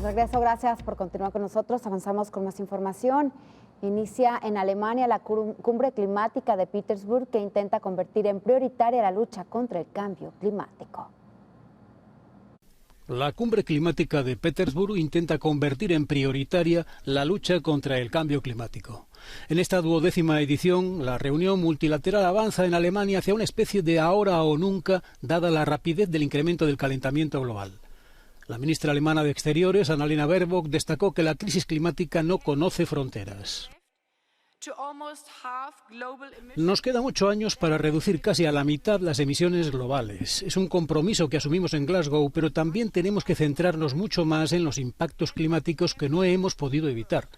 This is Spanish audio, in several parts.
regreso, gracias por continuar con nosotros. Avanzamos con más información. Inicia en Alemania la cumbre climática de Petersburg, que intenta convertir en prioritaria la lucha contra el cambio climático. La cumbre climática de Petersburg intenta convertir en prioritaria la lucha contra el cambio climático. En esta 12ª edición, la reunión multilateral avanza en Alemania hacia una especie de ahora o nunca, dada la rapidez del incremento del calentamiento global. La ministra alemana de Exteriores, Annalena Baerbock, destacó que la crisis climática no conoce fronteras. Nos quedan 8 años para reducir casi a la mitad las emisiones globales. Es un compromiso que asumimos en Glasgow, pero también tenemos que centrarnos mucho más en los impactos climáticos que no hemos podido evitar.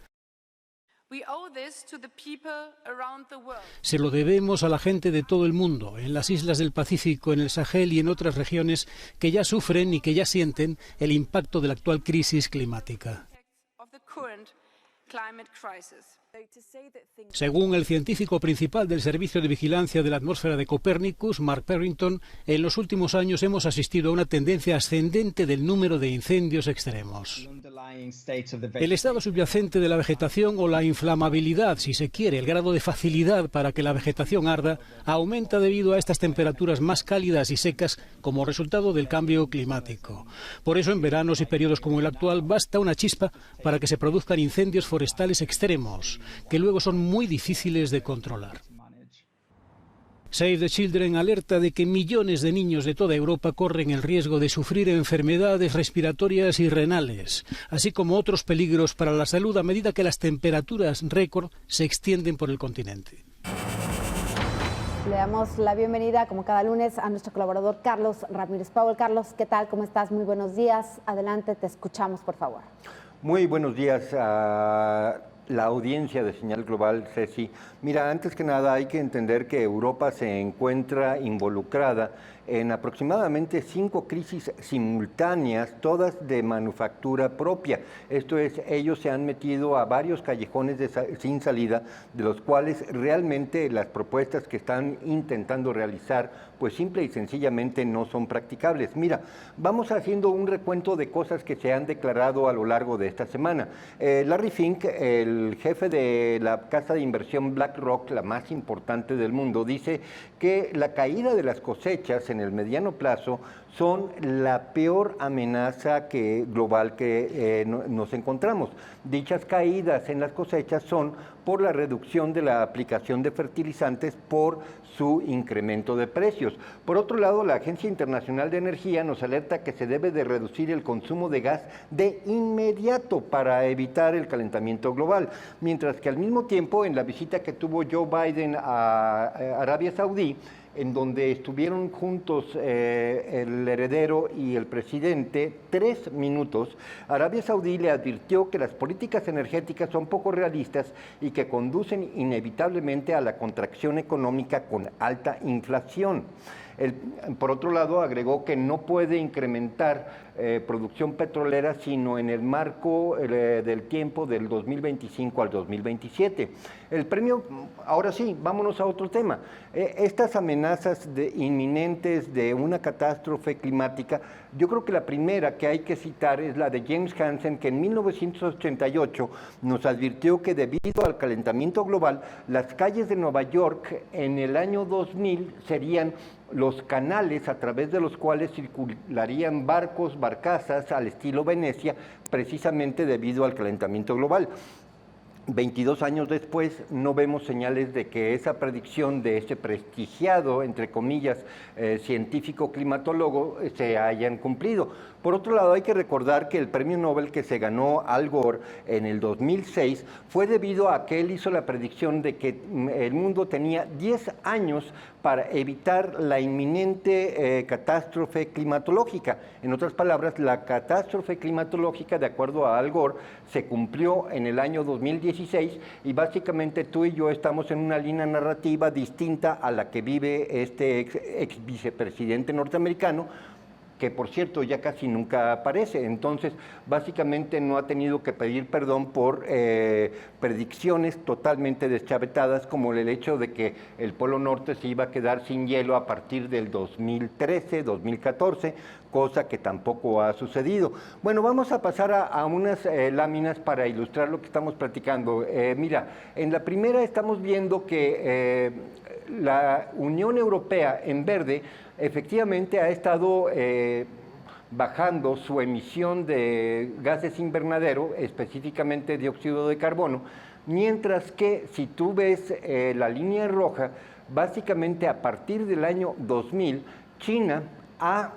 Se lo debemos a la gente de todo el mundo, en las islas del Pacífico, en el Sahel y en otras regiones que ya sufren y que ya sienten el impacto de la actual crisis climática. Según el científico principal del Servicio de Vigilancia de la Atmósfera de Copernicus, Mark Perrington, en los últimos años hemos asistido a una tendencia ascendente del número de incendios extremos. El estado subyacente de la vegetación o la inflamabilidad, si se quiere, el grado de facilidad para que la vegetación arda, aumenta debido a estas temperaturas más cálidas y secas como resultado del cambio climático. Por eso, en veranos y periodos como el actual, basta una chispa para que se produzcan incendios forestales extremos, que luego son muy difíciles de controlar. Save the Children alerta de que millones de niños de toda Europa corren el riesgo de sufrir enfermedades respiratorias y renales, así como otros peligros para la salud a medida que las temperaturas récord se extienden por el continente. Le damos la bienvenida, como cada lunes, a nuestro colaborador Carlos Ramírez Powell. Carlos, ¿qué tal? ¿Cómo estás? Muy buenos días. Adelante, te escuchamos, por favor. Muy buenos días a la audiencia de Señal Global, Ceci. Mira, antes que nada hay que entender que Europa se encuentra involucrada en aproximadamente 5 crisis simultáneas, todas de manufactura propia. Esto es, ellos se han metido a varios callejones sin salida, de los cuales realmente las propuestas que están intentando realizar, pues simple y sencillamente no son practicables. Mira, vamos haciendo un recuento de cosas que se han declarado a lo largo de esta semana. Larry Fink, el jefe de la casa de inversión BlackRock, la más importante del mundo, dice que la caída de las cosechas en el mediano plazo son la peor amenaza global que nos encontramos. Dichas caídas en las cosechas son por la reducción de la aplicación de fertilizantes por su incremento de precios. Por otro lado, la Agencia Internacional de Energía nos alerta que se debe de reducir el consumo de gas de inmediato para evitar el calentamiento global, mientras que al mismo tiempo, en la visita que tuvo Joe Biden a Arabia Saudí, en donde estuvieron juntos el heredero y el presidente 3 minutos, Arabia Saudí le advirtió que las políticas energéticas son poco realistas y que conducen inevitablemente a la contracción económica con alta inflación. Por otro lado, agregó que no puede incrementar producción petrolera sino en el marco del tiempo del 2025 al 2027. El premio, ahora sí, vámonos a otro tema. Estas amenazas inminentes de una catástrofe climática, yo creo que la primera que hay que citar es la de James Hansen, que en 1988 nos advirtió que debido al calentamiento global, las calles de Nueva York en el año 2000 serían los canales a través de los cuales circularían barcazas al estilo Venecia, precisamente debido al calentamiento global. 22 años después no vemos señales de que esa predicción de ese prestigiado, entre comillas, científico climatólogo se hayan cumplido. Por otro lado, hay que recordar que el premio Nobel que se ganó Al Gore en el 2006 fue debido a que él hizo la predicción de que el mundo tenía 10 años para evitar la inminente catástrofe climatológica. En otras palabras, la catástrofe climatológica, de acuerdo a Al Gore, se cumplió en el año 2016 y básicamente tú y yo estamos en una línea narrativa distinta a la que vive este ex vicepresidente norteamericano, que por cierto ya casi nunca aparece. Entonces, básicamente no ha tenido que pedir perdón por predicciones totalmente deschavetadas, como el hecho de que el Polo Norte se iba a quedar sin hielo a partir del 2013, 2014, cosa que tampoco ha sucedido. Bueno, vamos a pasar a unas láminas para ilustrar lo que estamos platicando. Mira, en la primera estamos viendo que la Unión Europea en verde efectivamente ha estado bajando su emisión de gases invernadero, específicamente dióxido de carbono, mientras que si tú ves la línea roja, básicamente a partir del año 2000, China ha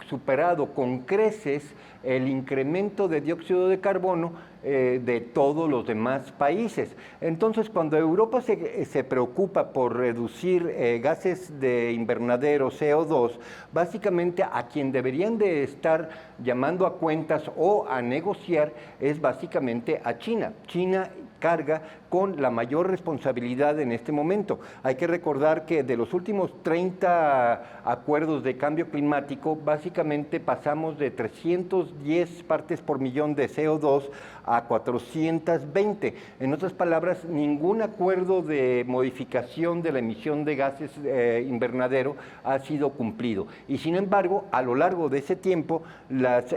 superado con creces el incremento de dióxido de carbono de todos los demás países. Entonces, cuando Europa se preocupa por reducir gases de invernadero, CO2, básicamente a quien deberían de estar llamando a cuentas o a negociar es básicamente a China. China carga con la mayor responsabilidad en este momento. Hay que recordar que de los últimos 30 acuerdos de cambio climático, básicamente pasamos de 310 partes por millón de CO2 a 420. En otras palabras, ningún acuerdo de modificación de la emisión de gases invernadero ha sido cumplido. Y sin embargo, a lo largo de ese tiempo, las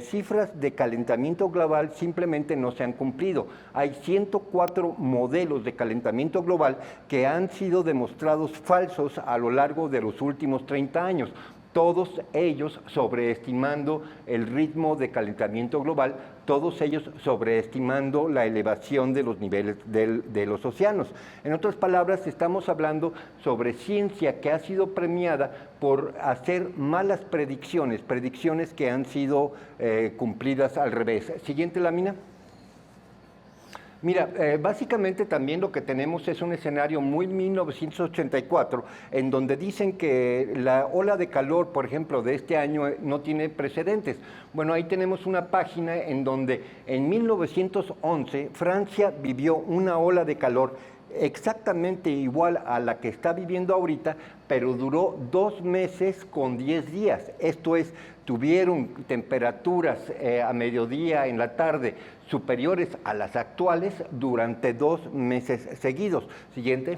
cifras de calentamiento global simplemente no se han cumplido. Hay 104 modelos de calentamiento global que han sido demostrados falsos a lo largo de los últimos 30 años. Todos ellos sobreestimando el ritmo de calentamiento global, todos ellos sobreestimando la elevación de los niveles de los océanos. En otras palabras, estamos hablando sobre ciencia que ha sido premiada por hacer malas predicciones, predicciones que han sido cumplidas al revés. Siguiente lámina. Mira, básicamente también lo que tenemos es un escenario muy 1984, en donde dicen que la ola de calor, por ejemplo, de este año no tiene precedentes. Bueno, ahí tenemos una página en donde en 1911 Francia vivió una ola de calor exactamente igual a la que está viviendo ahorita, pero duró 2 meses con 10 días. Esto es, tuvieron temperaturas a mediodía, en la tarde, superiores a las actuales durante 2 meses seguidos. Siguiente.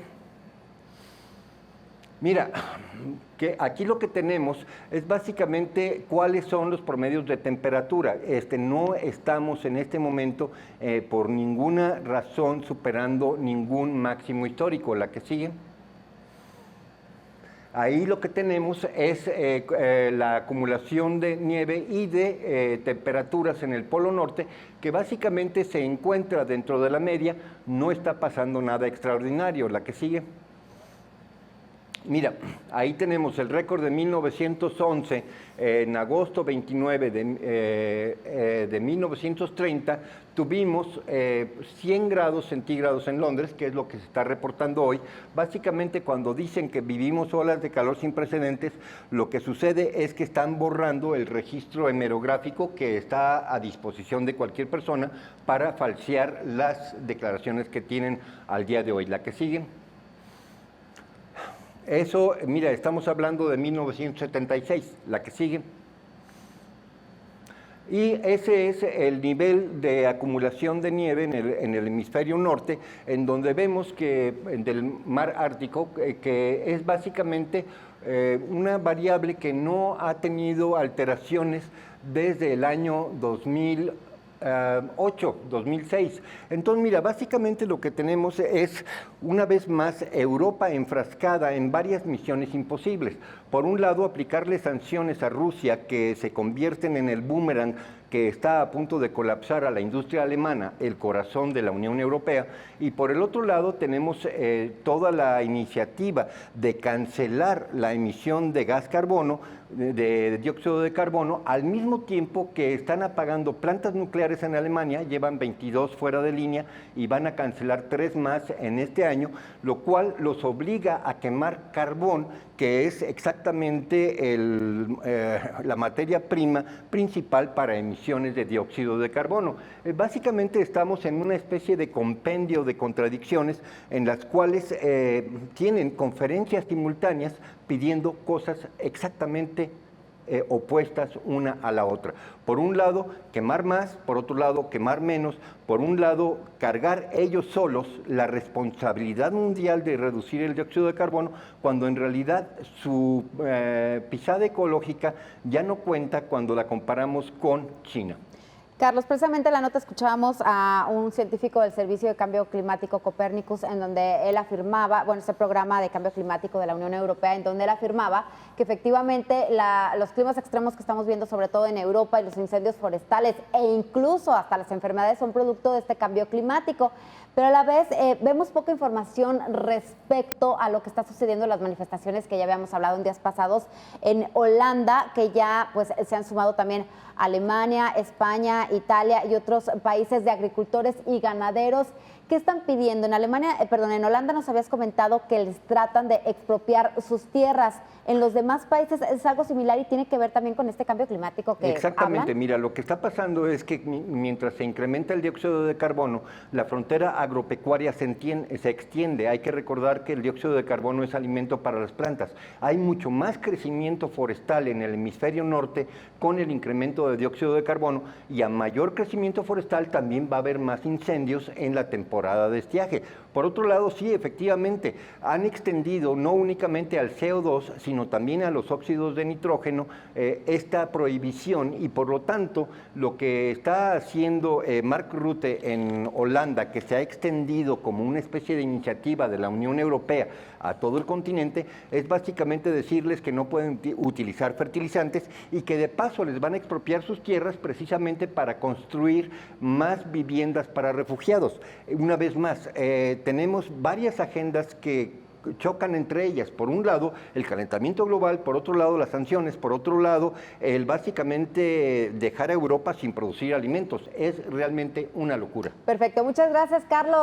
Mira, que aquí lo que tenemos es básicamente cuáles son los promedios de temperatura. No estamos en este momento por ninguna razón superando ningún máximo histórico. La que sigue. Ahí lo que tenemos es la acumulación de nieve y de temperaturas en el Polo Norte, que básicamente se encuentra dentro de la media, no está pasando nada extraordinario. La que sigue. Mira, ahí tenemos el récord de 1911, en agosto 29 de 1930, tuvimos 100 grados centígrados en Londres, que es lo que se está reportando hoy. Básicamente, cuando dicen que vivimos olas de calor sin precedentes, lo que sucede es que están borrando el registro hemerográfico que está a disposición de cualquier persona para falsear las declaraciones que tienen al día de hoy. La que sigue. Eso, mira, estamos hablando de 1976, la que sigue. Y ese es el nivel de acumulación de nieve en el hemisferio norte, en donde vemos que del mar Ártico, que es básicamente una variable que no ha tenido alteraciones desde el año 2006. Entonces, mira, básicamente lo que tenemos es, una vez más, Europa enfrascada en varias misiones imposibles. Por un lado, aplicarle sanciones a Rusia que se convierten en el boomerang que está a punto de colapsar a la industria alemana, el corazón de la Unión Europea, y por el otro lado tenemos toda la iniciativa de cancelar la emisión de gas carbono, de dióxido de carbono, al mismo tiempo que están apagando plantas nucleares en Alemania, llevan 22 fuera de línea y van a cancelar 3 más en este año, lo cual los obliga a quemar carbón, que es exactamente la materia prima principal para emisiones de dióxido de carbono. Básicamente estamos en una especie de compendio de contradicciones en las cuales tienen conferencias simultáneas pidiendo cosas exactamente opuestas una a la otra. Por un lado, quemar más, por otro lado, quemar menos, por un lado, cargar ellos solos la responsabilidad mundial de reducir el dióxido de carbono, cuando en realidad su pisada ecológica ya no cuenta cuando la comparamos con China. Carlos, precisamente en la nota escuchábamos a un científico del Servicio de Cambio Climático Copérnicus, en donde él afirmaba, bueno, este programa de cambio climático de la Unión Europea, en donde él afirmaba que efectivamente los climas extremos que estamos viendo, sobre todo en Europa, y los incendios forestales e incluso hasta las enfermedades son producto de este cambio climático. Pero a la vez vemos poca información respecto a lo que está sucediendo en las manifestaciones que ya habíamos hablado en días pasados en Holanda, que ya pues se han sumado también Alemania, España, Italia y otros países de agricultores y ganaderos. ¿Qué están pidiendo? En en Holanda nos habías comentado que les tratan de expropiar sus tierras. En los demás países es algo similar y tiene que ver también con este cambio climático que Exactamente, hablan. mira, lo que está pasando es que mientras se incrementa el dióxido de carbono, la frontera agropecuaria se extiende. Hay que recordar que el dióxido de carbono es alimento para las plantas. Hay mucho más crecimiento forestal en el hemisferio norte con el incremento de dióxido de carbono, y a mayor crecimiento forestal también va a haber más incendios en la temporada de estiaje. Por otro lado, sí, efectivamente, han extendido no únicamente al CO2, sino también a los óxidos de nitrógeno esta prohibición, y por lo tanto lo que está haciendo Mark Rutte en Holanda, que se ha extendido como una especie de iniciativa de la Unión Europea a todo el continente, es básicamente decirles que no pueden utilizar fertilizantes y que de paso les van a expropiar sus tierras precisamente para construir más viviendas para refugiados. Una vez más, tenemos varias agendas que chocan entre ellas. Por un lado, el calentamiento global, por otro lado, las sanciones, por otro lado, el básicamente dejar a Europa sin producir alimentos. Es realmente una locura. Perfecto, muchas gracias, Carlos.